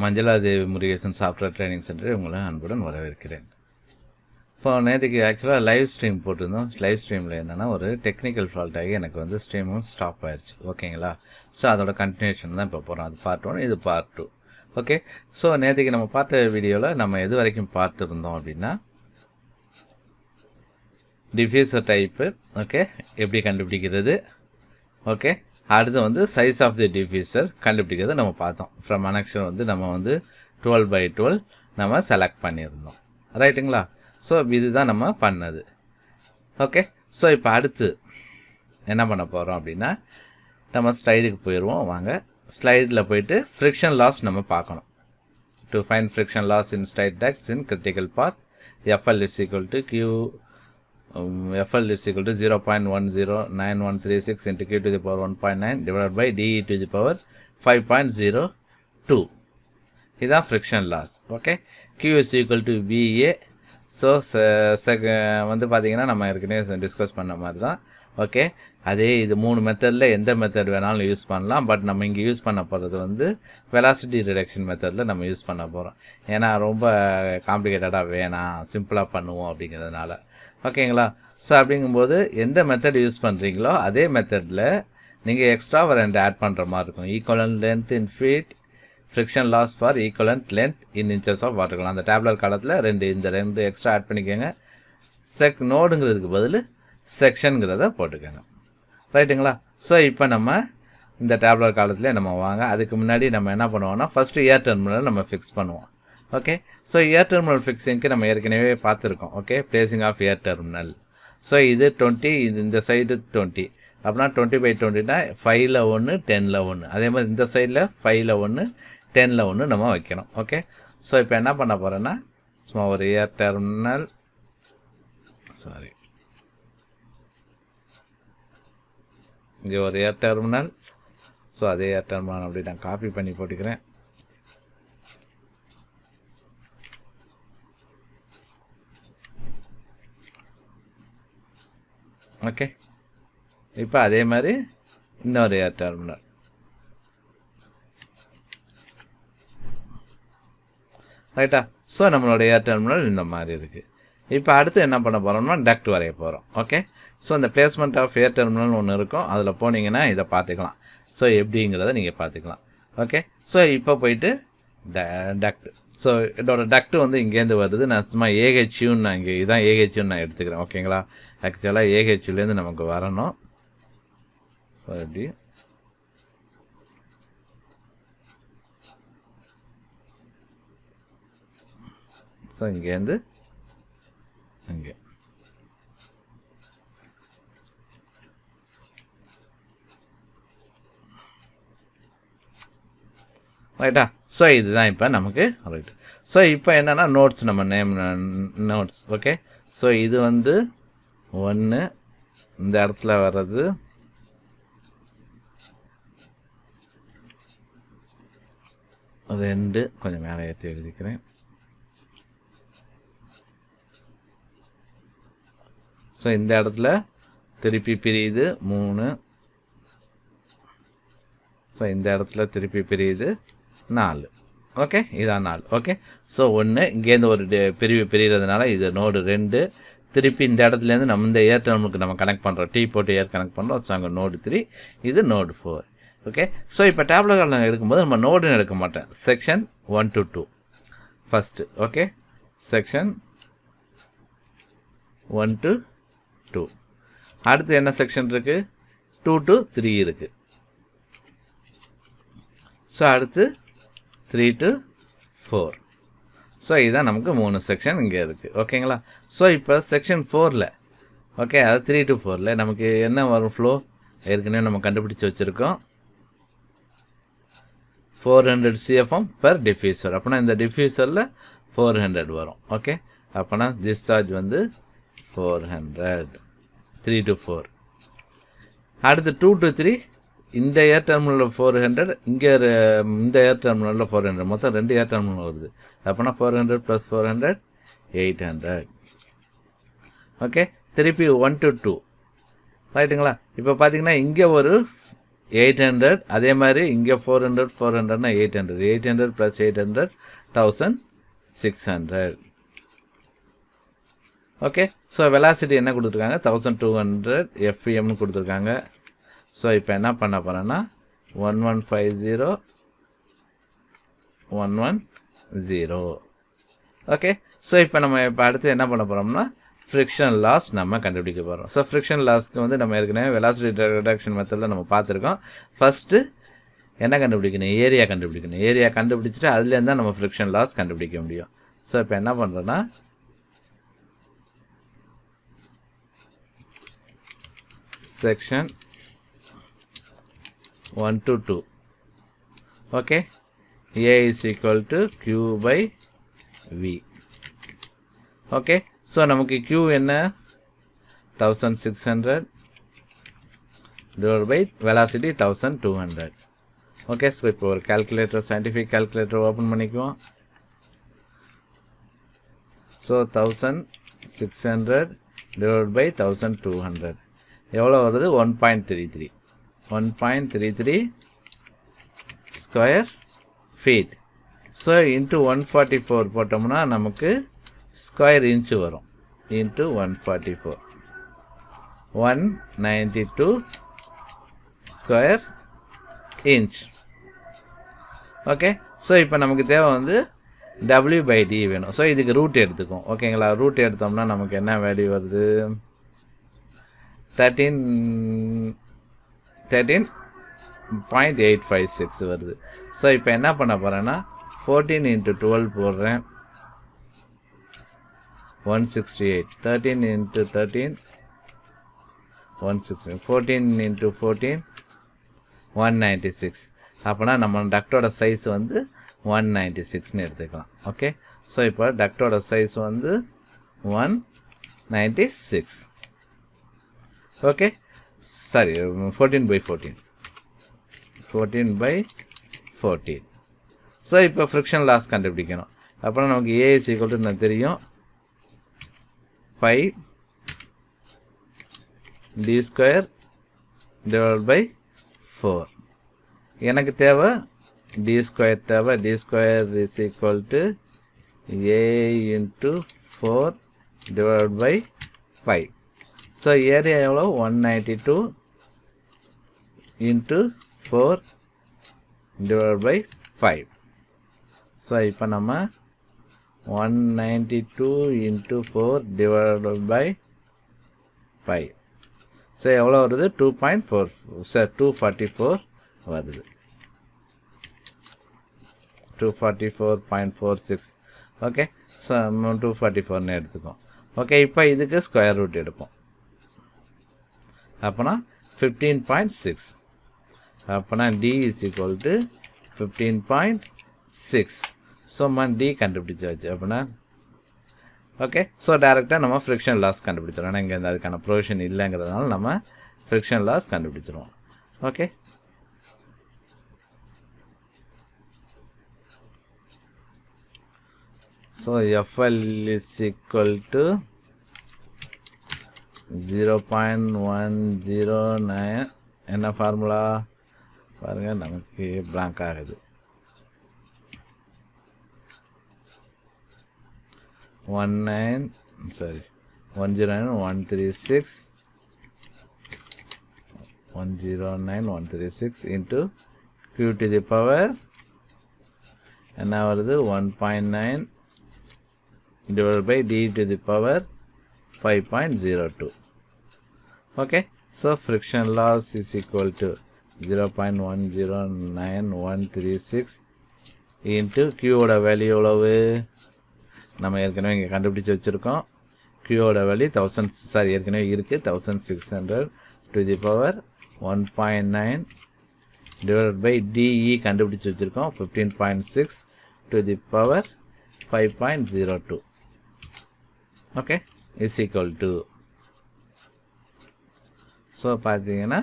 Manjaladevi Murugesan software training சென்டரை உங்களை அன்புடன் வரவேற்கிறேன். இப்போ நேற்றுக்கு ஆக்சுவலாக லைவ் ஸ்ட்ரீம் போட்டிருந்தோம். லைவ் ஸ்ட்ரீமில் என்னென்னா ஒரு டெக்னிக்கல் ஃபால்ட் ஆகி எனக்கு வந்து ஸ்ட்ரீமும் ஸ்டாப் ஆயிடுச்சு. ஓகேங்களா? ஸோ அதோட கண்டினியூஷன் தான் இப்போ போகிறோம். அது பார்ட் 1, இது பார்ட் 2. ஓகே. ஸோ நேற்றுக்கு நம்ம பார்த்த வீடியோவில் நம்ம எது வரைக்கும் பார்த்துருந்தோம் அப்படின்னா, டிஃப்யூசர் டைப்பு, ஓகே, எப்படி கண்டுபிடிக்கிறது, ஓகே, அடுத்து வந்து சைஸ் ஆஃப் தி டிஃப்யூசர் கண்டுபிடிக்கிறது நம்ம பார்த்தோம். ஃப்ரம் கனெக்ஷன் வந்து நம்ம வந்து 12x12 நம்ம செலக்ட் பண்ணியிருந்தோம். ரைட்டுங்களா? ஸோ இதுதான் நம்ம பண்ணது. ஓகே. ஸோ இப்போ அடுத்து என்ன பண்ண போகிறோம் அப்படின்னா, நம்ம ஸ்லைடுக்கு போயிடுவோம். வாங்க, ஸ்லைடில் போயிட்டு ஃப்ரிக்ஷன் லாஸ் நம்ம பார்க்கணும். To find friction loss in slide ducts in critical path, FL is equal to Q, FL is equal to 0.109136 into Q to the power 1.9 divided by DE to the power 5.02. இதுதான் friction loss. Okay. Q is equal to VA. So வந்து பார்த்தீங்கன்னா நம்ம ஏற்கனவே discuss பண்ண மாதிரி தான். Okay. அதே இது 3 மெத்தடில் எந்த மெத்தட் வேணாலும் யூஸ் பண்ணலாம். பட் நம்ம இங்கே யூஸ் பண்ண போகிறது வந்து வெலாசிட்டி ரிடக்ஷன் மெத்தடில் நம்ம யூஸ் பண்ண போகிறோம். ஏன்னா ரொம்ப காம்ப்ளிகேட்டடாக வேணாம், சிம்பிளாக பண்ணுவோம் அப்படிங்கிறதுனால. ஓகேங்களா? ஸோ அப்படிங்கும்போது எந்த மெத்தட் யூஸ் பண்ணுறீங்களோ அதே மெத்தடில் நீங்கள் எக்ஸ்ட்ரா ஒரு 2 ஆட் பண்ணுற மாதிரி இருக்கும். Equivalent length in feet, friction loss for equivalent length in inches of water. அந்த டேப்லர் காலத்தில் இந்த ரெண்டு எக்ஸ்ட்ரா ஆட் பண்ணிக்கோங்க. நோடுங்கிறதுக்கு பதில் செக்ஷனுங்கிறத போட்டுக்கோங்க. ரைட்டுங்களா? ஸோ இப்போ நம்ம இந்த டேப்லர் காலத்தில் நம்ம வாங்க. அதுக்கு முன்னாடி நம்ம என்ன பண்ணுவோம்னா, ஃபஸ்ட்டு ஏர் டெர்மினல் நம்ம ஃபிக்ஸ் பண்ணுவோம். ஓகே. ஸோ ஏர் டெர்மினல் ஃபிக்ஸிங்க்கு நம்ம ஏற்கனவே பார்த்துருக்கோம். Okay. Placing of air terminal. So இது 20, இது இந்த சைடு 20. அப்படின்னா 20/20னா 5ல் 1, 10ல் 1. அதே மாதிரி இந்த சைடில் 5ல் 1, 10ல் 1 நம்ம வைக்கணும். ஓகே. ஸோ இப்போ என்ன பண்ண போகிறேன்னா, சும்மா ஒரு ஏர் டெர்மினல், சாரி, இங்கே ஒரு ஏர் டெர்மினல். ஸோ அதே ஏர் டெர்மினல் அப்படி நான் காப்பி பண்ணி போட்டுக்கிறேன். ஓகே. இப்போ அதே மாதிரி இன்னொரு ஏர் டெர்மினல். ரைட்டா? ஸோ நம்மளோட ஏர் டெர்மினல் இந்த மாதிரி இருக்குது. இப்போ அடுத்து என்ன பண்ண போகிறோம்னா, டக்ட் வரைய போகிறோம். ஓகே. ஸோ இந்த பிளேஸ்மெண்ட் ஆஃப் ஏர் டெர்மினல் ஒன்று இருக்கும். அதில் போனீங்கன்னா இதை பார்த்துக்கலாம். ஸோ எப்படிங்கிறத நீங்கள் பார்த்துக்கலாம். ஓகே. ஸோ இப்போ போயிட்டு டக்ட். ஸோ இதோட டக்ட் வந்து இங்கேருந்து வருது. நான் சும்மா AHUன்னு நான் இங்கே இதான் AHUன்னு நான் எடுத்துக்கிறேன். ஓகேங்களா? ஆக்சுவலாக AHUலேருந்து நமக்கு வரணும். ஸோ எப்படி, ஸோ இங்கேருந்து இங்கே. ரைட்டா? ஸோ இதுதான் இப்போ நமக்கு ரைட். ஸோ இப்போ என்னென்னா நோட்ஸ், நம்ம நேம் நோட்ஸ். ஓகே. ஸோ இது வந்து 1, இந்த இடத்துல வர்றது 2, கொஞ்சம் மேலே ஏற்றி எழுதிக்கிறேன். ஸோ இந்த இடத்துல திருப்பி பிரியுது 3. ஸோ இந்த இடத்துல திருப்பி பிரியுது 4. ஓகே. இதான் 4. ஓகே. ஸோ 1 இங்கேருந்து ஒரு பிரிவு பிரிகிறதுனால இது நோடு 2. திருப்பி இந்த இடத்துலேருந்து நம்ம இந்த ஏர் டெர்மினலுக்கு நம்ம கனெக்ட் பண்ணுறோம். T போட்டு ஏர் கனெக்ட் பண்ணுறோம். ஸோ அங்கே நோடு 3, இது நோடு 4. ஓகே. ஸோ இப்போ டேப்லெட் காலம் எடுக்கும்போது நம்ம நோடுன்னு எடுக்க மாட்டேன். Section 1 to 2 first. Okay. Section 1 to 2. அடுத்து என்ன செக்ஷன் இருக்குது? 2 to 3 இருக்குது. ஸோ அடுத்து 3 to 4. ஸோ இதுதான் நமக்கு 3 செக்ஷன் இங்கே இருக்குது. ஓகேங்களா? ஸோ இப்போ செக்ஷன் 4ல், ஓகே, அது 3 to 4ல் நமக்கு என்ன வரும் ஃப்ளோ ஏற்கனவே நம்ம கண்டுபிடிச்சி வச்சுருக்கோம். 400 CFM per diffuser. அப்போனா இந்த டிஃப்யூசரில் 400 வரும். ஓகே. அப்போனா டிஸ்சார்ஜ் வந்து 400, 3 to 4. அடுத்து 2 to 3, இந்த ஏர் டெர்மினலில் 400, இங்கே இந்த ஏர் டெர்மினலில் 400, மொத்தம் 2 ஏர் டெர்மினல் வருது. அப்போனா 400 + 400 800. ஓகே. திருப்பி 1 to 2. ரைட்டுங்களா? இப்போ பார்த்தீங்கன்னா இங்கே ஒரு 800 அதே மாதிரி இங்கே 400 400னா 800 800 + 800 1600 ஓகே ஸோ வெலாசிட்டி என்ன கொடுத்துருக்காங்க 1200 FEMனு கொடுத்துருக்காங்க ஸோ இப்போ என்ன பண்ண போகிறேன்னா 1150 110 ஓகே ஸோ இப்போ நம்ம இப்போ அடுத்து என்ன பண்ண போகிறோம்னா ஃப்ரிக்ஷன் லாஸ் நம்ம கண்டுபிடிக்க போகிறோம் ஸோ ஃப்ரிக்ஷன் லாஸ்க்கு வந்து நம்ம ஏற்கனவே வெலாசிட்டி ரிடக்ஷன் மெத்தடில் நம்ம பார்த்துருக்கோம் ஃபஸ்ட்டு என்ன கண்டுபிடிக்கணும் ஏரியா கண்டுபிடிக்கணும் ஏரியா கண்டுபிடிச்சிட்டு அதுலேருந்து தான் நம்ம ஃப்ரிக்ஷன் லாஸ் கண்டுபிடிக்க முடியும் ஸோ இப்போ என்ன பண்ணுறோன்னா section 1 to 2 okay A is equal to Q by V okay so நமக்கு Q என்ன 1600 divided by velocity 1200 okay so இப்போ ஒரு calculator scientific calculator open பண்ணிக்குவோம் so 1600 divided by 1200 எவ்வளோ வருது 1.33 ஸ்கொயர் ஃபீட் ஸோ இன்ட்டு 144 போட்டோம்னா நமக்கு ஸ்கொயர் இன்ச்சு வரும் into 144 192 square inch okay so இப்போ நமக்கு தேவை வந்து W/D வேணும் ஸோ இதுக்கு ரூட் எடுத்துக்கும் ஓகேங்களா ரூட் எடுத்தோம்னா நமக்கு என்ன வேல்யூ வருது 13.856 வருது ஸோ இப்போ என்ன பண்ண போகிறேன்னா 14 × 12 போடுறேன் 168 13 × 13 168 14 × 14 196 அப்போனா நம்ம டக்டோட சைஸ் வந்து 196ன்னு எடுத்துக்கலாம் ஓகே ஸோ இப்போ டக்டோட சைஸ் வந்து 196 ஓகே சாரி 14/14 ஸோ இப்போ ஃப்ரிக்ஷன் லாஸ் கண்டுபிடிக்கணும் அப்புறம் நமக்கு A is equal to நான் தெரியும் 5d² divided by 4 எனக்கு தேவை d² தேவை d² is equal to A into 4 divided by 5 so area எவ்வளோ 192 into 4 divided by 5 ஸோ இப்போ நம்ம 192 into 4 divided by 5 ஸோ எவ்வளோ வருது 244 வருது 244.46 ஓகே ஸோ 244ன்னு எடுத்துக்கோம் ஓகே இப்போ இதுக்கு ஸ்கொயர் ரூட் எடுப்போம் அப்போனா 15.6 அப்போனா D is equal to 15.6 so D கண்டுபிடிச்சாச்சு அப்போனா ஓகே ஸோ டேரெக்டாக நம்ம ஃப்ரிக்ஷன் லாஸ் கண்டுபிடிச்சிடும் ஏன்னா இங்கே அதுக்கான ப்ரொவிஷன் இல்லைங்கிறதுனால நம்ம ஃப்ரிக்ஷன் லாஸ் கண்டுபிடிச்சிருவோம் okay so FL is equal to 0.109 என்ன ஃபார்முலா பாருங்கள் நமக்கு பிளாங்க் ஆகுது 109.136 into Q to the power என்ன வருது 1.9 divided by D to the power 5.02 okay so friction loss is equal to 0.109136 into Q ஓட வேல்யூ எவ்வளவு நம்ம ஏற்கனவே இங்கே கண்டுபிடிச்சு வச்சுருக்கோம் Q ஓட வேல்யூ 1000 சாரி ஏற்கனவே இருக்குது 1600 to the power 1.9 divided by DE கண்டுபிடிச்சு வச்சுருக்கோம் 15.6 to the power 5.02 okay is equal to so பார்த்தீங்கன்னா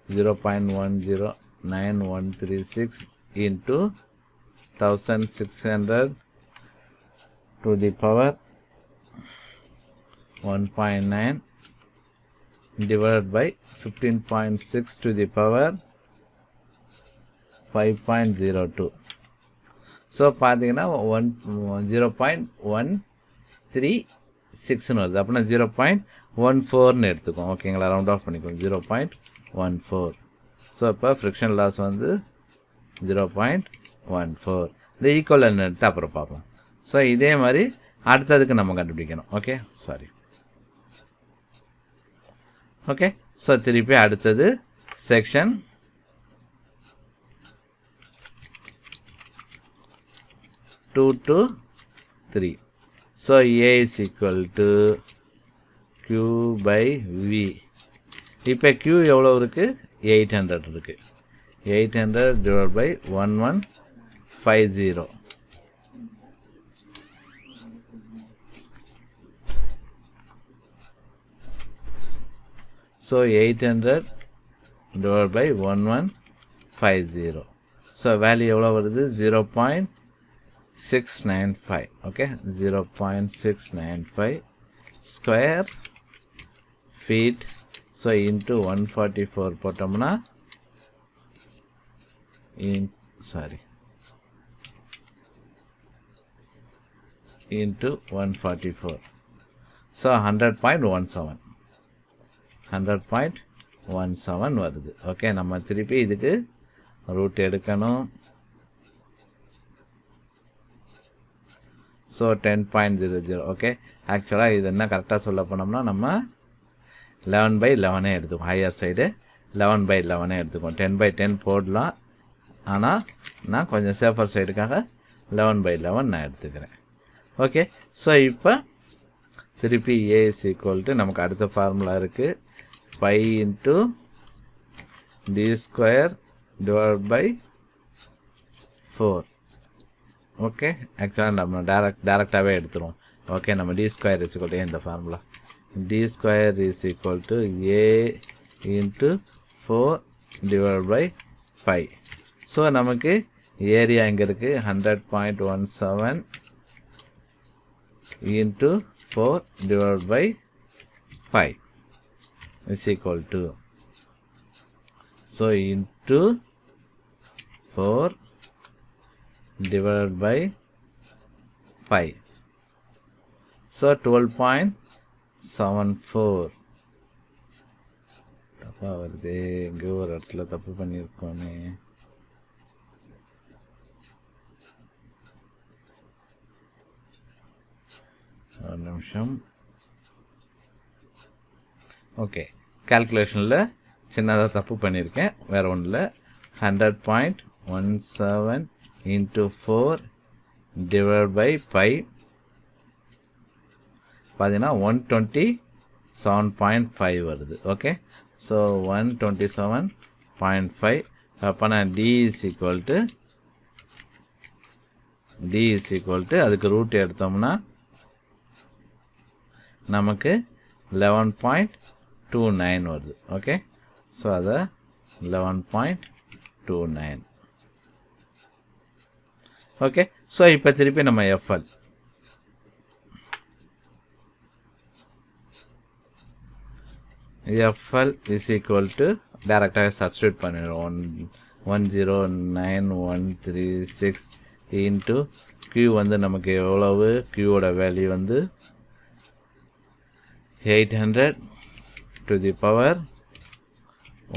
0.109136 into 1600 to the power 1.9 divided by 15.6 to the power 5.02. So பார்த்தீங்கன்னா 0.136ன்னு வருது. அப்படின்னா 0.14ன்னு எடுத்துக்கோம். ஓகேங்களா, ரவுண்ட் ஆஃப் பண்ணிக்கோங்க. 0.14. ஸோ இப்போ ஃப்ரிக்ஷன் லாஸ் வந்து 0.14. இந்த ஈக்குவல் எடுத்து அப்புறம் பார்ப்போம். ஸோ இதே மாதிரி அடுத்ததுக்கு நம்ம கண்டுபிடிக்கணும். Okay, sorry. ஓகே, ஸோ திருப்பி அடுத்தது section 2 to 3. So A is equal to Q by V. இப்போ Q எவ்வளோ இருக்குது? 800 இருக்குது. 800 divided by 1150. So 800 divided by 1150. So value எவ்வளோ வருது? 0.695. Okay, 0.695 square feet. So into 144 போட்டோம்னா இன்ட்டு 144. ஸோ 100.17. 100.17 வருது. ஓகே, நம்ம திருப்பி இதுக்கு ரூட் எடுக்கணும். ஸோ 10.00. ஓகே, ஆக்சுவலாக இது என்ன கரெக்டாக சொல்ல போனோம்னா நம்ம 11/11 எடுத்துக்கோம். Higher side 11/11 எடுத்துக்கோம். 10/10 போடலாம், ஆனால் நான் கொஞ்சம் சேஃபர் சைடுக்காக 11/11 நான் எடுத்துக்கிறேன். ஓகே, ஸோ இப்போ திருப்பி A is equal to நமக்கு அடுத்த ஃபார்முலா இருக்குது. pi into d square divided by 4. Okay, ஆக்சுவலாக நம்ம டேரெக்டாகவே எடுத்துருவோம். ஓகே, நம்ம d square is equal to இந்த formula. d square is equal to A into 4 divided by 5. So நமக்கு ஏரியா இங்கே இருக்குது 100.17 into 4 divided by 5 is equal to, so into 4 divided by 5. So 12.74. தப்பா வருது, எங்கே ஒரு இடத்துல தப்பு பண்ணியிருக்கோமே. ஒரு நிமிஷம். ஓகே, கால்குலேஷனில் சின்னதாக தப்பு பண்ணியிருக்கேன், வேறு ஒன்றும் இல்லை. 100.17 into 4 divided by 5 பார்த்தீங்கன்னா 127.5 வருது. Okay, so 127.5. அப்போ நான் D is equal to அதுக்கு ரூட் எடுத்தோம்னா நமக்கு 11.29 வருது. ஓகே, ஸோ அதை 11.29. ஓகே, ஸோ இப்போ திருப்பி நம்ம FL is equal to டேரெக்டாக சப்ஸ்டியூட் பண்ணிடுவோம். 109,136 இன்ட்டு Q வந்து நமக்கு எவ்வளவு? Qவோட வேல்யூ வந்து 800 to the power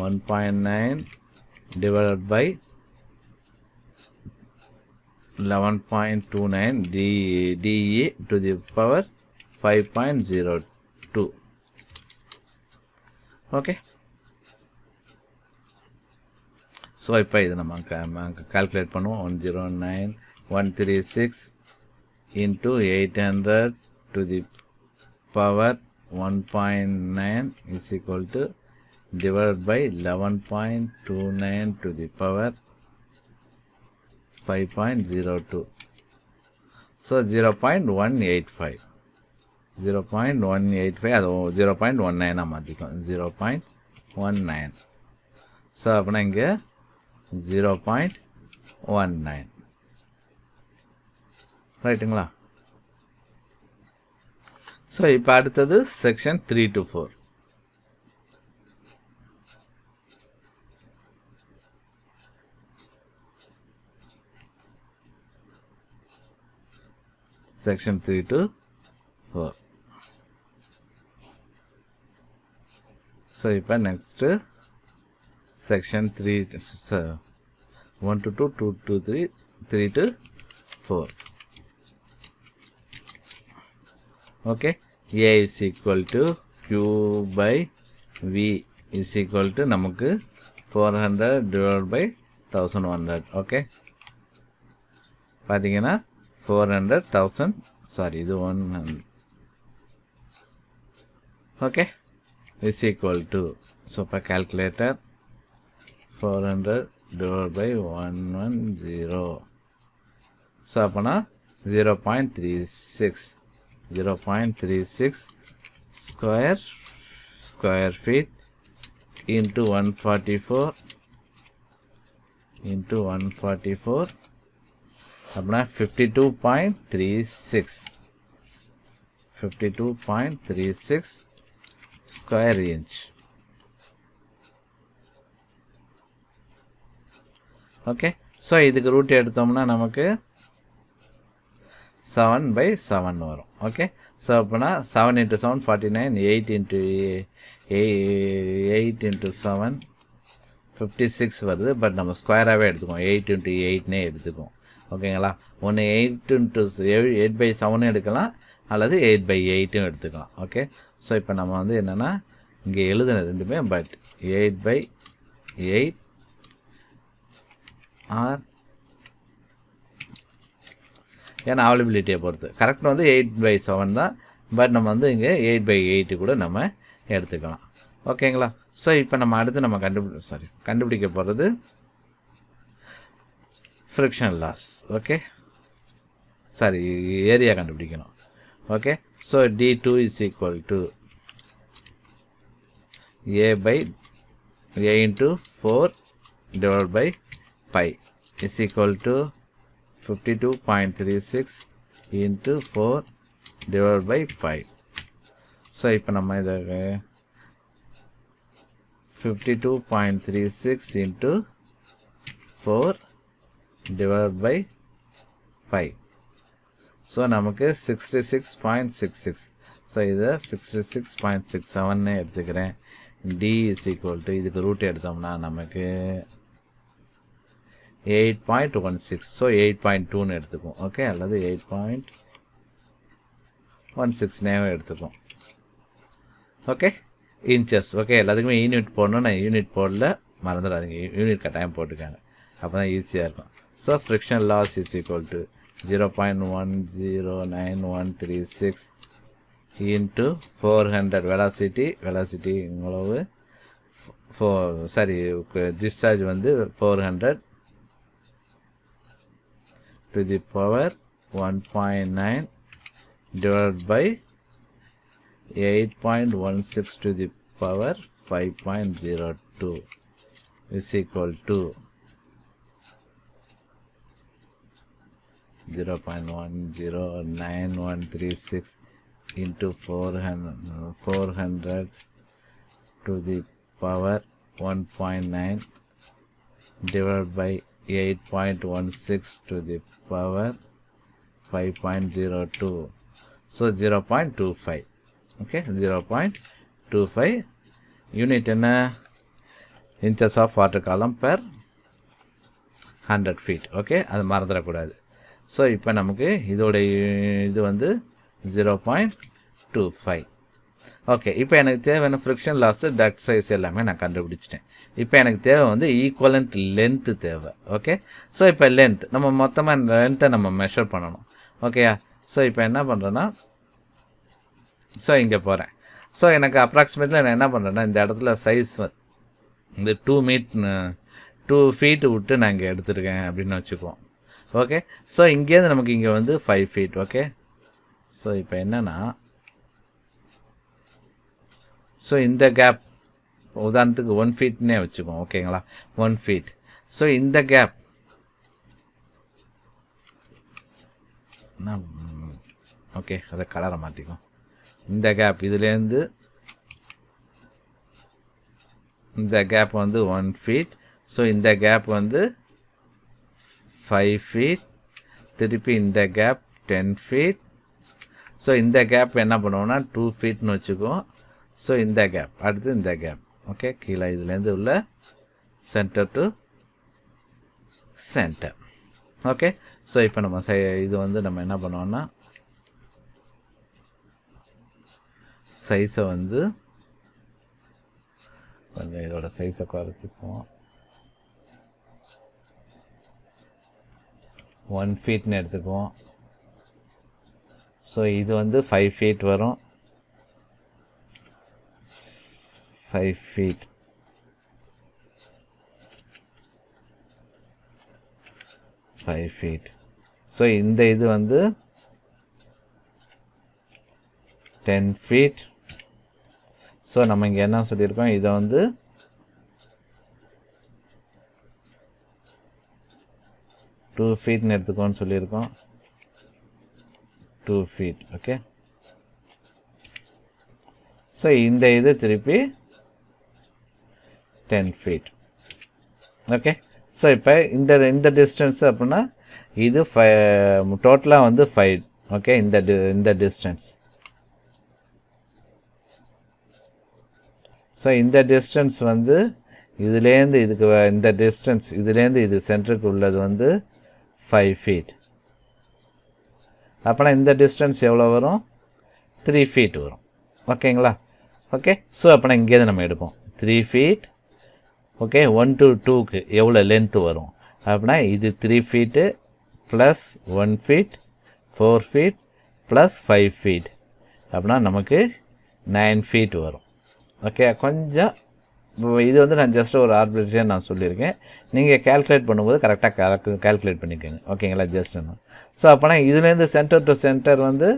1.9 divided by 11.29 DE to the power 5.02. Okay, so இப்போ இது நம்ம கால்குலேட் பண்ணுவோம். 109,136 into 800 to the power 1.9 is equal to divided by 11.29 to the power 5.02. So 0.185. 0.185 அது 0.19 மாற்றிக்கும். 0.19. ஸோ அப்படின்னா இங்கே 0.19 ரைட்டுங்களா? ஸோ இப்போ அடுத்தது section 3 to 4. section 3 to 4. So இப்போ next section 3 1 to 2 2 to 3 3 to 4. Okay, A is equal to Q by V is equal to நமக்கு 400 divided by 1100. Okay, பாத்தீங்கன்னா 400 1000 sorry இது 100. Okay, is equal to so per calculator 400 divided by 110. So அப்பனா 0.36 square feet into 144 into 144 अपना 52.36 square inch. Okay, so இதுக்கு root எடுத்தோம்னா நமக்கு 7/7 வரும். Okay, so அப்பனா 7 into 7 49, 8 into 8 into 7 56 வருது. பட் நம்ம ஸ்கொயராகவே எடுத்துக்கோம், 8 into 8 எடுத்துக்கோம். ஓகேங்களா, ஒன்று 8 into 8/7 எடுக்கலாம், அல்லது 8/8 எடுத்துக்கலாம். ஓகே, ஸோ இப்போ நம்ம வந்து என்னென்னா இங்கே எழுதுன ரெண்டுமே பட் 8/8 ஆர் ஏன்னா அவைலபிலிட்டியை பொறுத்து கரெக்ட் வந்து 8/7 தான். பட் நம்ம வந்து இங்கே 8/8 கூட நம்ம எடுத்துக்கலாம். ஓகேங்களா, ஸோ இப்போ நம்ம அடுத்து நம்ம கண்டுபிடிக்க போகிறது ஃப்ரிக்ஷன் லாஸ். ஓகே, ஏரியா கண்டுபிடிக்கணும். Okay, so D2 is equal to A into 4 divided by pi is equal to 52.36 into 4 divided by pi. So இப்போ நம்ம இதை 52.36 into 4 divided by pi. So நமக்கு 66.66. ஸோ இதை 66.67 எடுத்துக்கிறேன். D is equal to இதுக்கு root எடுத்தோம்னா நமக்கு 8.16. ஸோ 8.2 எடுத்துக்கும். ஓகே, அல்லது 8.16 எடுத்துக்கும். Okay, inches. ஓகே, எல்லாத்துக்குமே யூனிட் போடணும். நான் யூனிட் போடல, மறந்துடாதீங்க, யூனிட் கட்டாயம் போட்டுக்காங்க, அப்போ தான் ஈஸியாக இருக்கும். So friction loss is equal to 0.109136 into 400. Velocity எவ்வளவு, டிஸ்சார்ஜ் வந்து 400 to the power 1.9 divided by 8.16 to the power 5.02 is equal to 0.109136 into 400 to the power 1.9 divided by 8.16 to the power 5.02. So 0.25. Okay, 0.25 unit என்ன, inches of water column per 100 feet. Okay, அது மறந்துடக்கூடாது. So இப்போ நமக்கு இதோட இது வந்து 0.25. Okay, இப்போ எனக்கு தேவையான ஃப்ரிக்ஷன் லாஸு, டக்ட் சைஸ் எல்லாமே நான் கண்டுபிடிச்சிட்டேன். இப்போ எனக்கு தேவை வந்து ஈக்குவலண்ட் லென்த்து தேவை. ஓகே, ஸோ இப்போ லென்த் நம்ம மொத்தமாக லென்த்தை நம்ம மெஷர் பண்ணணும். ஓகேயா, ஸோ இப்போ என்ன பண்ணுறேன்னா, ஸோ இங்கே போகிறேன். ஸோ எனக்கு அப்ராக்சிமேட்லி நான் என்ன பண்ணுறேன்னா, இந்த இடத்துல சைஸ் இந்த 2 feet விட்டு நான் இங்கே எடுத்துருக்கேன் அப்படின்னு வச்சுக்குவோம். ஓகே, ஸோ இங்கேருந்து நமக்கு இங்கே வந்து 5 feet. ஓகே, ஸோ இப்போ என்னென்னா, ஸோ இந்த கேப் உதாரணத்துக்கு 1 feetனே வச்சுக்குவோம். ஓகேங்களா, 1 feet. ஸோ இந்த கேப் ஓகே, அதை கலரை மாற்றிக்கும். இந்த கேப் இதுலேருந்து இந்த கேப் வந்து 1 feet. ஸோ இந்த கேப் வந்து 5 feet. திருப்பி இந்த கேப் 10 feet. ஸோ இந்த கேப் என்ன பண்ணுவோம்னா 2 ஃபீட்னு வச்சுக்குவோம். ஸோ இந்த கேப் அடுத்து இந்த கேப் ஓகே கீழே இதுலேருந்து உள்ள centre to centre okay. So இப்போ நம்ம இது வந்து நம்ம என்ன பண்ணுவோம்னா சைஸை வந்து கொஞ்சம் இதோட சைஸை குறைச்சிக்குவோம். 1 ஃபீட்னு எடுத்துக்குவோம். ஸோ இது வந்து 5 ஃபீட் வரும். 5 ஃபீட் 5 ஃபீட். ஸோ இந்த இது வந்து 10 ஃபீட். ஸோ நம்ம இங்கே என்ன சொல்லியிருக்கோம், இதை வந்து 2 ஃபீட்னு எடுத்துக்கோன்னு சொல்லியிருக்கோம். 2 ஃபீட் ஓகே. ஸோ இந்த இது திருப்பி 10 ஃபீட் ஓகே. ஸோ இப்போ இந்த டிஸ்டன்ஸ் அப்படின்னா இது டோட்டலாக வந்து 5 ஓகே. இந்த டிஸ்டன்ஸ் ஸோ இந்த டிஸ்டன்ஸ் வந்து இதுலேருந்து இதுக்கு இந்த டிஸ்டன்ஸ் இதுலேருந்து இது சென்டருக்கு உள்ளது வந்து 5 ஃபீட். அப்போனா இந்த டிஸ்டன்ஸ் எவ்வளோ வரும், 3 ஃபீட் வரும் ஓகேங்களா. ஓகே. ஸோ அப்போனா இங்கேருந்து நம்ம எடுப்போம் 3 ஃபீட் ஓகே. 1 to 2க்கு எவ்வளோ லென்த்து வரும் அப்படின்னா இது 3 feet plus 1 feet 4 feet plus 5 feet அப்படின்னா நமக்கு 9 ஃபீட் வரும் ஓகே. கொஞ்சம் இது வந்து நான் ஜஸ்ட் ஒரு ஆர்பிட்ரரியாக நான் சொல்லியிருக்கேன். நீங்கள் கேல்குலேட் பண்ணும்போது கரெக்டாக கேல்குலேட் பண்ணிக்கோங்க ஓகேங்களா. ஜஸ்ட் ஒன்று. ஸோ அப்போனா இதுலேருந்து சென்டர் டு சென்டர் வந்து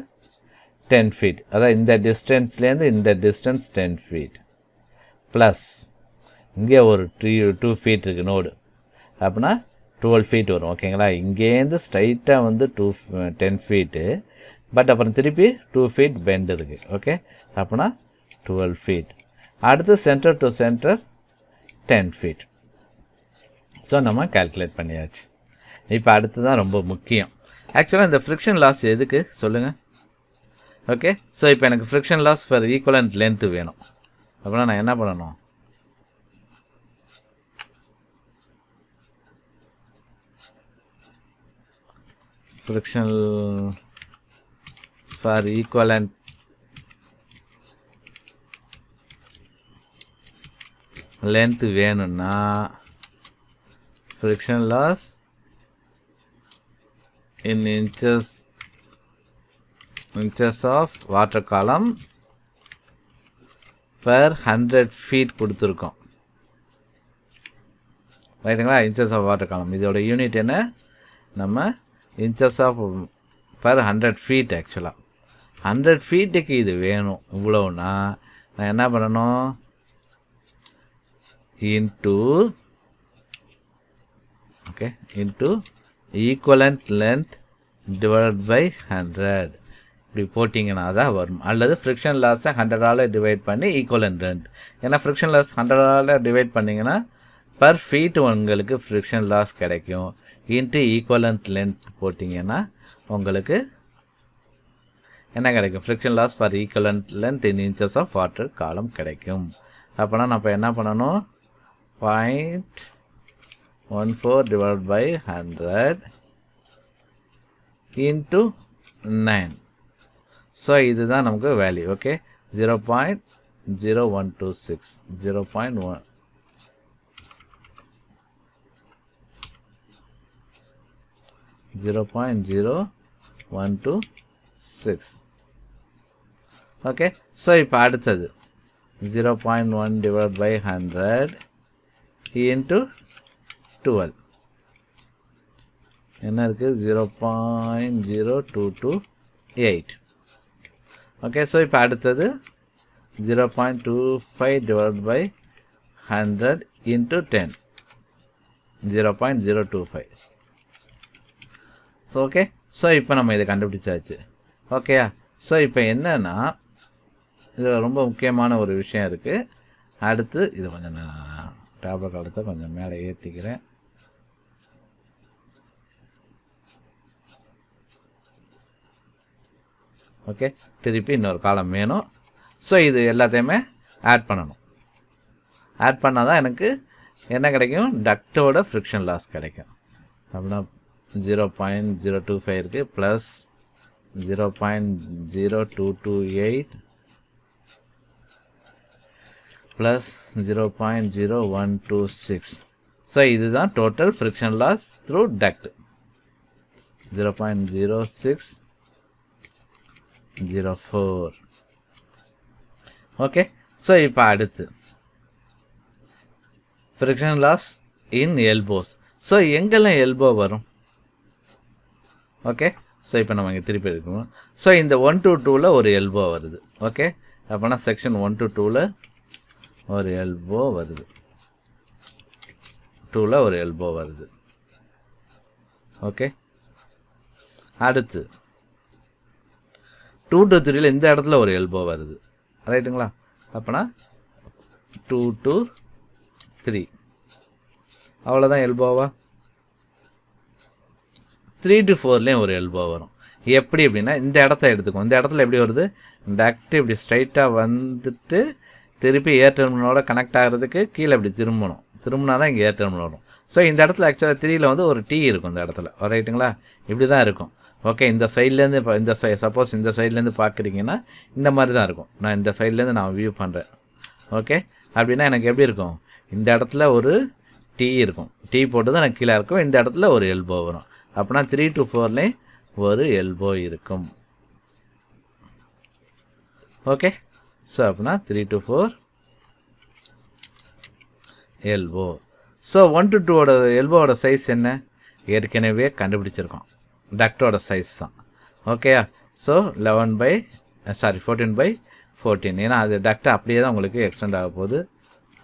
10 ஃபீட். அதாவது இந்த டிஸ்டன்ஸ்லேருந்து இந்த டிஸ்டன்ஸ் 10 ஃபீட் ப்ளஸ் இங்கே ஒரு 2 ஃபீட் இருக்குது நோடு அப்படின்னா 12 ஃபீட் வரும் ஓகேங்களா. இங்கேருந்து ஸ்ட்ரைட்டாக வந்து 10 ஃபீட்டு பட் அப்புறம் திருப்பி 2 ஃபீட் பெண்ட் இருக்குது ஓகே. அப்படின்னா 12 ஃபீட். அடுத்து centre to centre 10 feet. So நம்ம கால்குலேட் பண்ணியாச்சு. இப்போ அடுத்து தான் ரொம்ப முக்கியம். ஆக்சுவலாக இந்த ஃப்ரிக்ஷன் லாஸ் எதுக்கு சொல்லுங்கள் ஓகே. ஸோ இப்போ எனக்கு friction loss for equivalent length வேணும் அப்படின்னா நான் என்ன பண்ணணும், friction for equivalent length வேணும்னா friction loss in inches of water column per 100 feet கொடுத்துருக்கோம் ரைட்டுங்களா. inches of water column இதோட யூனிட் என்ன, நம்ம inches of per 100 feet. ஆக்சுவலாக 100 ஃபீட்டுக்கு இது வேணும் இவ்வளோன்னா நான் என்ன பண்ணணும், into okay into equivalent length divide by 100 இப்படி போட்டிங்கன்னா தான் வரும். அல்லது ஃப்ரிக்ஷன் லாஸை 100ஆல் டிவைட் பண்ணி ஈக்குவலண்ட் லென்த். ஏன்னா ஃப்ரிக்ஷன் லாஸ் 100ஆல் டிவைட் பண்ணிங்கன்னா பர் ஃபீட் உங்களுக்கு ஃப்ரிக்ஷன் லாஸ் கிடைக்கும். இன்ட்டு ஈக்குவலண்ட் லென்த் போட்டிங்கன்னா உங்களுக்கு என்ன கிடைக்கும், friction loss for equivalent length in inches of water காலம் கிடைக்கும். அப்போனா நம்ம என்ன பண்ணணும், 0.14 டிவைட் பை 100 இன்ட்டு 9. ஸோ இதுதான் நமக்கு வேல்யூ ஓகே. 0.0126 0.1 0.0126 ஓகே. ஸோ இப்போ அடுத்தது 0.1 டிவைட் பை 100 இன்ட்டு 12 என்ன இருக்குது, 0.0228 ஓகே. ஸோ இப்போ அடுத்தது 0.25 divide by 100 into 10 0.025 so okay. So இப்போ நம்ம இதை கண்டுபிடிச்சாச்சு ஓகேயா. ஸோ இப்போ என்னன்னா இதில் ரொம்ப முக்கியமான ஒரு விஷயம் இருக்குது. அடுத்து இது கொஞ்சம் நான் டேப்லெட் காலத்தை கொஞ்சம் மேலே ஏற்றிக்கிறேன். ஓகே, திருப்பி இன்னொரு காலம் வேணும். ஸோ இது எல்லாத்தையுமே ஆட் பண்ணணும். ஆட் பண்ணால் தான் எனக்கு என்ன கிடைக்கும், டக்டோட ஃப்ரிக்ஷன் லாஸ் கிடைக்கும். அப்படின்னா 0.025 இருக்குது ப்ளஸ் 0.0228 ப்ளஸ் 0.0126. ஸோ இதுதான் total friction loss through duct. 0.0604. Okay, so இப்போ அடுத்து friction loss in elbows. So எங்கெல்லாம் எல்போ வரும்? ஓகே, ஸோ இப்போ நம்ம இங்கே திருப்பி எடுக்கணும். ஸோ இந்த 1 to 2ல் ஒரு எல்போ வருது. ஓகே, அப்போனா செக்ஷன் 1 to 2ல் ஒரு எல்போ வருது, 2ல் ஒரு எல்போ வருது. ஓகே, அடுத்து 2 to 3ல் இந்த இடத்துல ஒரு எல்போ வருது. ரைட்டுங்களா? அப்போனா 2 to 3 அவ்வளோதான் எல்போவா. 3 to 4லேயும் ஒரு எல்போ வரும். எப்படி அப்படின்னா இந்த இடத்த எடுத்துக்கும். இந்த இடத்துல எப்படி வருது, டக்ட் இப்படி ஸ்ட்ரைட்டாக வந்துட்டு திருப்பி ஏர் டெர்மினலோட கனெக்ட் ஆகிறதுக்கு கீழே இப்படி திரும்பினா தான் இங்கே ஏர் டெர்மினல் வரும். ஸோ இந்த இடத்துல ஆக்சுவலாக 3ல் வந்து ஒரு T இருக்கும் இந்த இடத்துல. ரைட்டுங்களா? இப்படி தான் இருக்கும். ஓகே, இந்த சைட்லேருந்து இப்போ இந்த சப்போஸ் இந்த சைட்லேருந்து பார்க்குறீங்கன்னா இந்த மாதிரி தான் இருக்கும். நான் இந்த சைட்லேருந்து நான் வியூ பண்ணுறேன். ஓகே, அப்படின்னா எனக்கு எப்படி இருக்கும், இந்த இடத்துல ஒரு T இருக்கும். T போட்டு தான் எனக்கு கீழே இருக்கும். இந்த இடத்துல ஒரு எல்போ வரும். அப்படின்னா 3 to 4லேயும் ஒரு எல்போ இருக்கும். ஓகே, ஸோ அப்படின்னா 3 to 4 எல்போ. ஸோ 1 to 2ஓட எல்போவோட சைஸ் என்ன ஏற்கனவே கண்டுபிடிச்சிருக்கோம், டக்டோட சைஸ் தான். ஓகேயா? ஸோ 14/14. ஏன்னா அது டக்ட் அப்படியே தான் உங்களுக்கு எக்ஸ்டெண்ட் ஆக போகுது.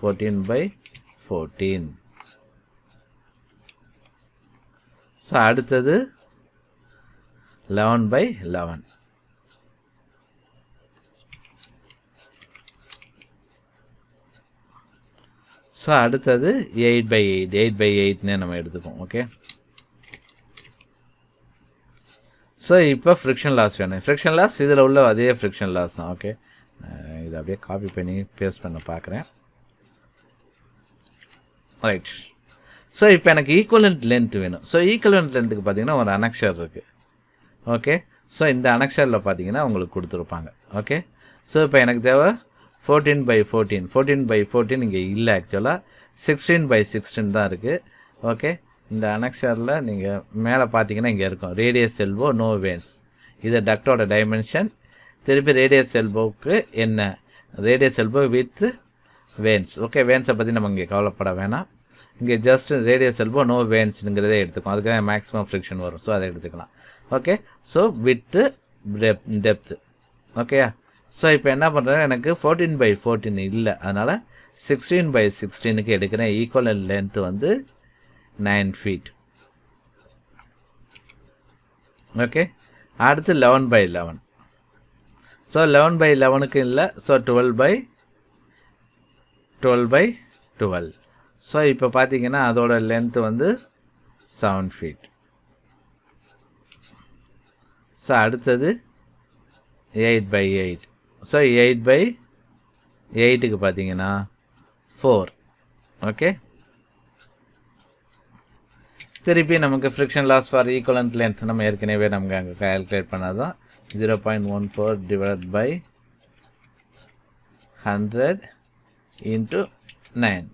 14/14. ஸோ அடுத்தது 11/11. ஸோ அடுத்தது 8/8. 8/8ன்னு நம்ம எடுத்துப்போம். ஓகே, ஸோ இப்போ ஃப்ரிக்ஷன் லாஸ் வேணும். ஃப்ரிக்ஷன் லாஸ் இதில் உள்ள அதே ஃப்ரிக்ஷன் லாஸ் தான். ஓகே, இதை அப்படியே காப்பி பண்ணி பேஸ்ட் பண்ண பார்க்குறேன். ரைட். ஸோ இப்போ எனக்கு ஈக்குவலண்ட் லென்த் வேணும். ஸோ ஈக்குவலண்ட் லென்த்துக்கு பார்த்தீங்கன்னா ஒரு அனக்ஷர் இருக்குது. ஓகே, ஸோ இந்த அனக்ஷரில் பார்த்தீங்கன்னா உங்களுக்கு கொடுத்துருப்பாங்க. ஓகே, ஸோ இப்போ எனக்கு தேவை 14/14. 14/14 இங்கே இல்லை, ஆக்சுவலாக 16/16 தான் இருக்குது. ஓகே, இந்த அனக்ஷரில் நீங்கள் மேலே பார்த்தீங்கன்னா இங்கே இருக்கும் ரேடியஸ் எல்போ நோ வேன்ஸ். இது டக்டோட டைமென்ஷன். திருப்பி ரேடியஸ் எல்போவுக்கு என்ன, radius elbow with vanes. Okay, வேன்ஸை பற்றி நம்ம இங்கே கவலைப்பட வேணாம். இங்கே ஜஸ்ட் ரேடியஸ் எல்போ நோ வேன்ஸுங்கிறதே எடுத்துக்கும். அதுக்கு தான் மேக்ஸிமம் ஃப்ரிக்ஷன் வரும். ஸோ அதை எடுத்துக்கலாம். Okay, so width depth. ஓகேயா? ஸோ இப்போ என்ன பண்ணுறேன், எனக்கு 14/14 இல்லை, அதனால் 16/16க்கு எடுக்கிறேன். ஈக்குவல் லென்த்து வந்து 9 feet. ஓகே, அடுத்து 11/11. ஸோ 11/11க்கு இல்லை, ஸோ 12/12. ஸோ இப்போ பார்த்தீங்கன்னா அதோட லென்த்து வந்து 7 feet. ஸோ அடுத்தது 8/8. ஸோ 8/8க்கு பார்த்தீங்கன்னா 4. ஓகே, திருப்பி நமக்கு friction loss for equivalent length நம்ம ஏற்கனவே நமக்கு அங்கே கால்குலேட் பண்ணது தான். 0.14 divided by 100 into 9.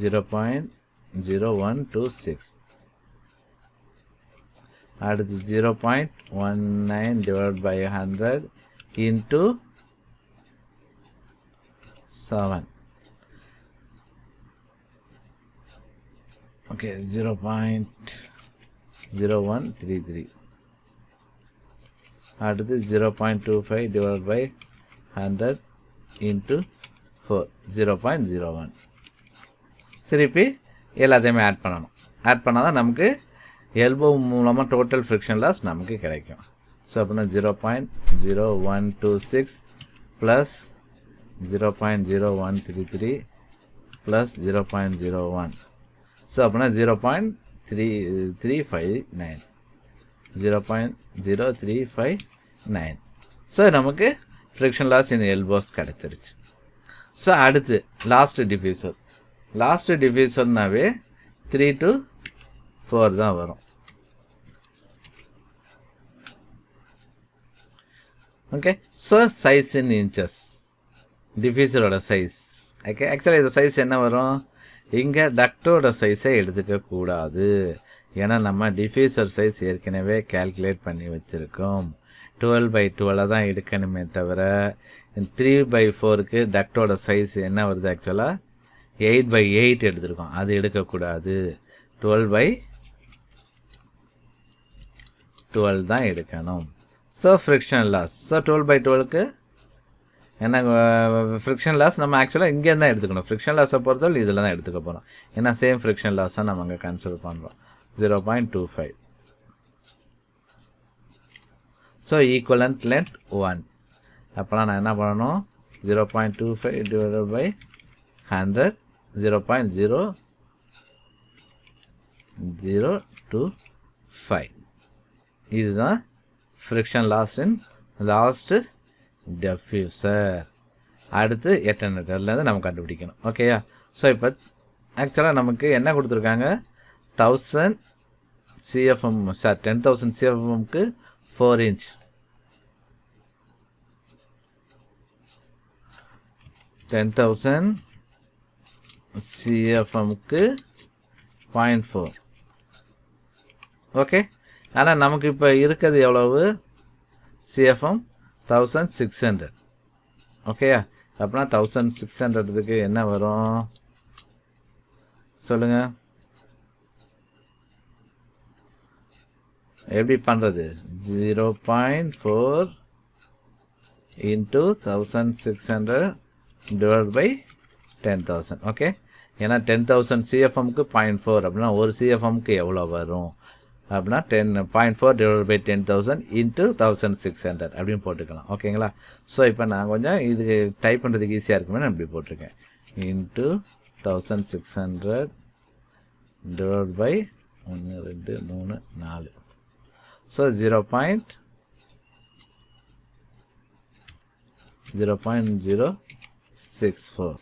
0.0126. அடுத்து 0.19 divided by 100 into 7. Okay, 0.0133. அடுத்து 0.25 divided by 100 into 4. 0.01. திருப்பி எல்லாத்தையுமே ஆட் பண்ணணும். ஆட் பண்ணால் தான் நமக்கு எல்போ மூலமாக டோட்டல் ஃப்ரிக்ஷன் லாஸ் நமக்கு கிடைக்கும். ஸோ அப்படின்னா 0.0126 ப்ளஸ் 0.0133 ப்ளஸ் 0.01. ஸோ அப்படின்னா 0.3359. 0.0359. ஸோ நமக்கு ஃப்ரிக்ஷன் லாஸ் இன் எல்போஸ் கிடச்சிருச்சு. ஸோ அடுத்து லாஸ்ட் டிஃப்யூசர். லாஸ்ட் டிஃப்யூசர்னாவே 3 to 4 தான் வரும். Okay, so size in inches, டிஃப்யூசரோட சைஸ். ஓகே, ஆக்சுவலாக இந்த சைஸ் என்ன வரும், இங்கே டக்டோட சைஸை எடுத்துக்கக்கூடாது. ஏன்னா நம்ம டிஃப்யூசர் சைஸ் ஏற்கனவே கேல்குலேட் பண்ணி வச்சுருக்கோம். 12/12 தான் எடுக்கணுமே தவிர 3/4க்கு டக்டோட சைஸ் என்ன வருது, ஆக்சுவலாக 8/8 எடுத்துருக்கோம். அது எடுக்கக்கூடாது. 12/12 தான் எடுக்கணும். So friction loss. ஸோ 12/12க்கு என்ன ஃப்ரிக்ஷன் லாஸ் நம்ம ஆக்சுவலாக இங்கேருந்து தான் எடுத்துக்கணும். ஃப்ரிக்ஷன் லாஸை பொறுத்தவரை இதில் தான் எடுத்துக்க போகிறோம். ஏன்னா சேம் ஃப்ரிக்ஷன் லாஸாக நம்ம அங்கே கன்சிடர் பண்ணுறோம். 0.25. So equivalent length 1. அப்போலாம் நான் என்ன பண்ணணும், 0.25 divided by 100, 0.0025. இதுதான் friction loss in last diffuser. அடுத்து எட்டனேட்டர்லேருந்து நம்ம கண்டுபிடிக்கணும். ஓகேயா? ஸோ இப்போ ஆக்சுவலாக நமக்கு என்ன கொடுத்துருக்காங்க, 1000 CFM, சார் 10,000 CFMக்கு 4 inch. 10,000 CFMக்கு 0.4. ஓகே, ஆனால் நமக்கு இப்போ இருக்கிறது எவ்வளவு, CFM 1600. ஓகேயா? அப்படின்னா 1600க்கு என்ன வரும் சொல்லுங்கள், எப்படி பண்ணுறது, 0.4 into 1600 divided by 10,000. ஓகே, ஏன்னா 10,000 CFMக்கு 0.4 அப்படின்னா ஒரு CFMக்கு எவ்வளோ வரும் அப்படின்னா 0.4 divided by 10,000 into 1600 அப்படின்னு போட்டுக்கலாம். ஓகேங்களா? ஸோ இப்போ நான் கொஞ்சம் இது டைப் பண்ணுறதுக்கு ஈஸியாக இருக்குமே நான் இப்படி போட்டிருக்கேன். Into 1600 divided by 1 2 3 4. So 0.064.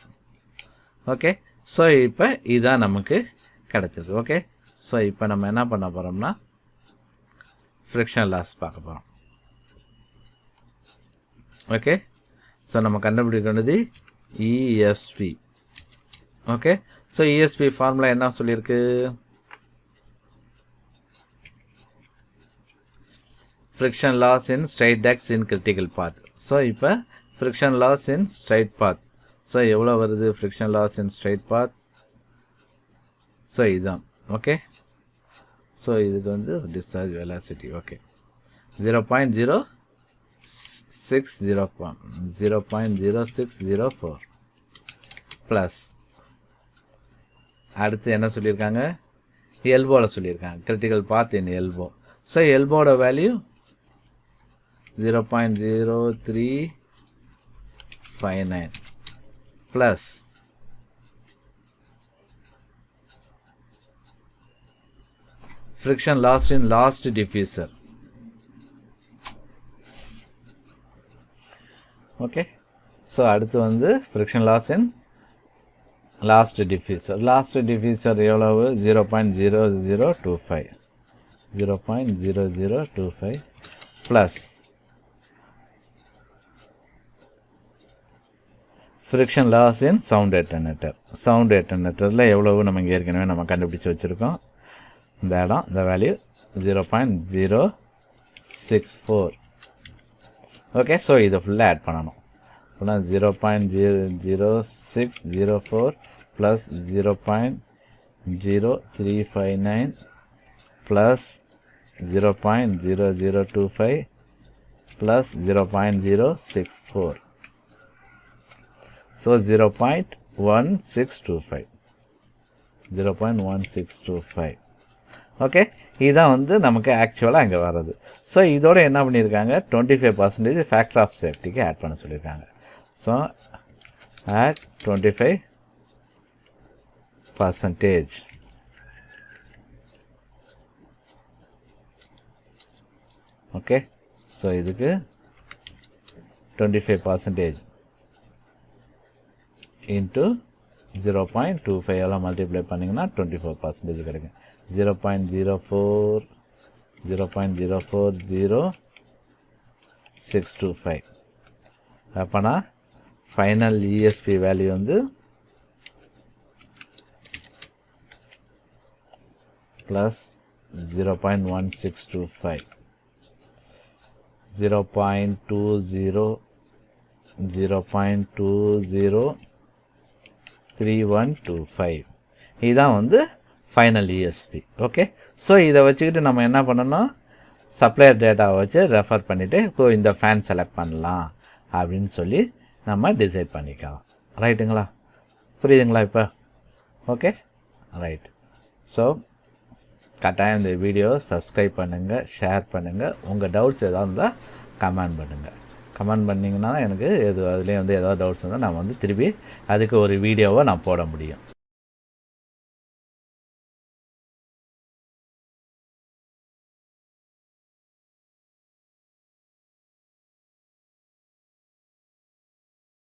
Okay, so இப்போ இதுதான் நமக்கு கிடச்சிருக்கு. ஓகே, ஸோ இப்போ நம்ம என்ன பண்ண போகிறோம்னா ஃப்ரிக்ஷன் லாஸ் பார்க்க போகிறோம். ஓகே, ஸோ நம்ம கண்டுபிடிக்க வேண்டியது ESP. Okay, so ESP formula என்ன சொல்லியிருக்கு, friction loss in straight ducts in critical path. So இப்போ friction loss in straight path. So எவ்வளோ வருது friction loss in straight path? So இதுதான். ஓகே, ஸோ இதுக்கு வந்து discharge velocity. ஓகே, 0.0604 ப்ளஸ் அடுத்து என்ன சொல்லியிருக்காங்க, எல்போவில் சொல்லியிருக்காங்க, critical path in elbow. So எல்போட value 0.0359 plus friction loss in last diffuser. Okay, so அடுத்து வந்து friction loss in last diffuser. Last diffuser எவ்வளவு, 0.0025 0.0025 plus friction loss in sound attenuator. sound attenuatorல எவ்வளவு நம்ம இங்கே ஏற்கனவே நம்ம கண்டுபிடிச்சு வச்சுருக்கோம். இந்த இடம், இந்த வேல்யூ 0.064. ஓகே, ஸோ இதை ஃபுல்லாக ஆட் பண்ணணும். அப்படின்னா 0.0604 plus 0.0359 plus 0.0025 plus 0.064. So 0.1625. Okay, இதுதான் வந்து நமக்கு ஆக்சுவலாக அங்கே வர்றது. ஸோ இதோட என்ன பண்ணியிருக்காங்க, 25% ஃபேக்டர் ஆஃப் சேஃப்டிக்கு ஆட் பண்ண சொல்லியிருக்காங்க. So add 25%. ஓகே. ஸோ இதுக்கு 25% இன்ட்டு 0.25 எல்லாம் மல்டிப்ளை பண்ணிங்கன்னா 24% கிடைக்கும். 0.040625. அப்போனா ஃபைனல் ESP வேல்யூ வந்து ப்ளஸ் 0.1625, 0.203125. இதுதான் வந்து ஃபைனல் ESP. ஓகே. ஸோ இதை வச்சுக்கிட்டு நம்ம என்ன பண்ணணும், சப்ளையர் டேட்டாவை வச்சு ரெஃபர் பண்ணிவிட்டு இந்த ஃபேன் செலக்ட் பண்ணலாம் அப்படின்னு சொல்லி நம்ம டிசைட் பண்ணிக்கலாம். ரைட்டுங்களா? புரியுதுங்களா இப்போ? Okay right. ஸோ கட்டாயம் இந்த வீடியோ சப்ஸ்கிரைப் பண்ணுங்கள், ஷேர் பண்ணுங்கள். உங்கள் டவுட்ஸ் எதாவது இருந்தால் கமெண்ட் பண்ணுங்கள். கமெண்ட் பண்ணிங்கன்னா எனக்கு அதுலேயே வந்து ஏதாவது டவுட்ஸ் இருந்தால் நான் வந்து திருப்பி அதுக்கு ஒரு வீடியோவை நான் போட முடியும்.